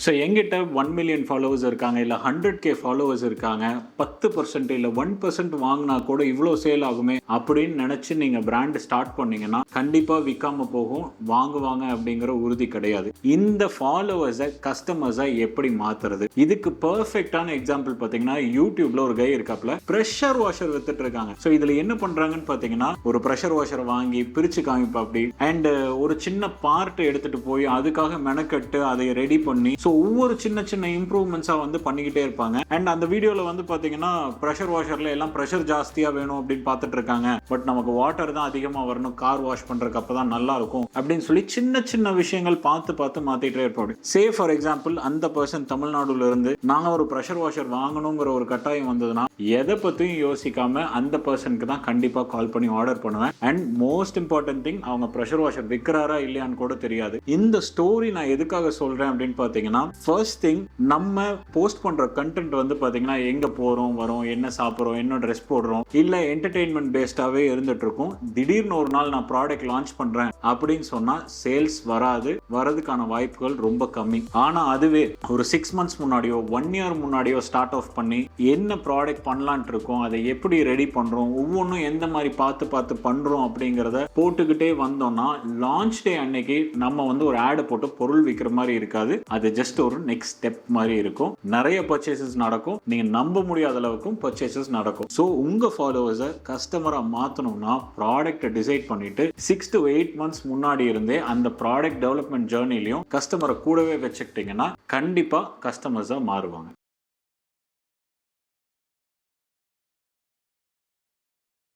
So எங்கிட்ட 1 million followers இருக்காங்க, இல்லை 100K ஃபாலோவர்ஸ் இருக்காங்க, 10% இல்லை 1% வாங்கினா கூட இவ்வளோ சேல் ஆகுமே அப்படின்னு நினச்சி நீங்கள் பிராண்ட் ஸ்டார்ட் பண்ணீங்கன்னா கண்டிப்பாக விற்காம போகும், வாங்குவாங்க அப்படிங்கிற உறுதி கிடையாது. இந்த ஃபாலோவர்ஸை கஸ்டமர்ஸை எப்படி மாற்றுறது? இதுக்கு பர்ஃபெக்டான எக்ஸாம்பிள் பார்த்தீங்கன்னா யூடியூப்ல ஒரு கை இருக்காப்புல ப்ரெஷர் வாஷர் வித்துட்டு இருக்காங்க. ஸோ இதில் என்ன பண்ணுறாங்கன்னு பார்த்தீங்கன்னா ஒரு ப்ரெஷர் வாஷரை வாங்கி பிரித்து காமிப்பா அப்படி அண்ட் ஒரு சின்ன பார்ட் எடுத்துட்டு போய் அதுக்காக மெனக்கட்டு அதை ரெடி பண்ணி ஸோ ஒவ்வொரு சின்ன சின்ன இம்ப்ரூவ்மெண்ட்ஸாக வந்து பண்ணிக்கிட்டே இருப்பாங்க. அண்ட் அந்த வீடியோவில் வந்து பார்த்தீங்கன்னா ப்ரெஷர் வாஷரில் எல்லாம் ப்ரெஷர் ஜாஸ்தியாக வேணும் அப்படின்னு பார்த்துட்டு இருக்காங்க. பட் நமக்கு வாட்டர் தான் அதிகமாக வரணும், கார் வாஷ் பண்ணுறதுக்கு அப்போ தான் நல்லா இருக்கும் அப்படின்னு சொல்லி சின்ன சின்ன விஷயங்கள் பார்த்து பார்த்து மாற்றிட்டே இருப்பாங்க. சே ஃபார் எக்ஸாம்பிள் அந்த பர்சன் தமிழ்நாடுல இருந்து நாங்கள் ஒரு ப்ரெஷர் வாஷர் வாங்கணுங்கிற ஒரு கட்டாயம் வந்ததுன்னா எதை பற்றியும் யோசிக்காம அந்த பர்சனுக்கு தான் கண்டிப்பாக கால் பண்ணி ஆர்டர் பண்ணுவேன். அண்ட் மோஸ்ட் இம்பார்ட்டன்ட் திங், அவங்க ப்ரெஷர் வாஷர் விற்கிறாரா இல்லையான்னு கூட தெரியாது. இந்த ஸ்டோரி நான் எதுக்காக சொல்றேன் அப்படின்னு பார்த்தீங்கன்னா, ஃபர்ஸ்ட் திங், நம்ம போஸ்ட் பண்ற கண்டென்ட் வந்து பார்த்தீங்கன்னா எங்க போறோம் வரோம், என்ன சாப்பிட்றோம், என்ன ட்ரெஸ் போடுறோம், இல்லை என்டர்டெயின்மெண்ட் பேஸ்டாவே இருந்துட்டு இருக்கும். திடீர்னு ஒரு நாள் நான் ப்ராடக்ட் லான்ச் பண்றேன் அப்படின்னு சொன்னா சேல்ஸ் வராது, வரதுக்கான வாய்ப்புகள் ரொம்ப கம்மி. ஆனா அதுவே ஒரு 6 months முன்னாடியோ 1 year முன்னாடியோ ஸ்டார்ட் ஆஃப் பண்ணி என்ன ப்ராடக்ட் பண்ணலான்ட்டு இருக்கோம், அதை எப்படி ரெடி பண்றோம், ஒவ்வொன்றும் எந்த மாதிரி பார்த்து பார்த்து பண்றோம் அப்படிங்கிறத போட்டுக்கிட்டே வந்தோம்னா லான்ச் டே அன்னைக்கு நம்ம வந்து ஒரு ஆட் போட்டு பொருள் விற்கிற மாதிரி இருக்காது. அது ஜஸ்ட் ஒரு நெக்ஸ்ட் ஸ்டெப் மாதிரி இருக்கும். நிறைய பர்ச்சேசஸ் நடக்கும், நீங்க நம்ப முடியாத அளவுக்கும் பர்ச்சேசஸ் நடக்கும். ஸோ உங்க ஃபாலோவர்ஸை கஸ்டமரா மாற்றணும்னா ப்ராடக்ட்டை டிசைட் பண்ணிட்டு 6 to 8 months முன்னாடி இருந்தே அந்த ப்ராடக்ட் டெவலப்மெண்ட் ஜேர்னிலையும் கஸ்டமரை கூடவே வச்சுக்கிட்டீங்கன்னா கண்டிப்பா கஸ்டமர்ஸா மாறுவாங்க.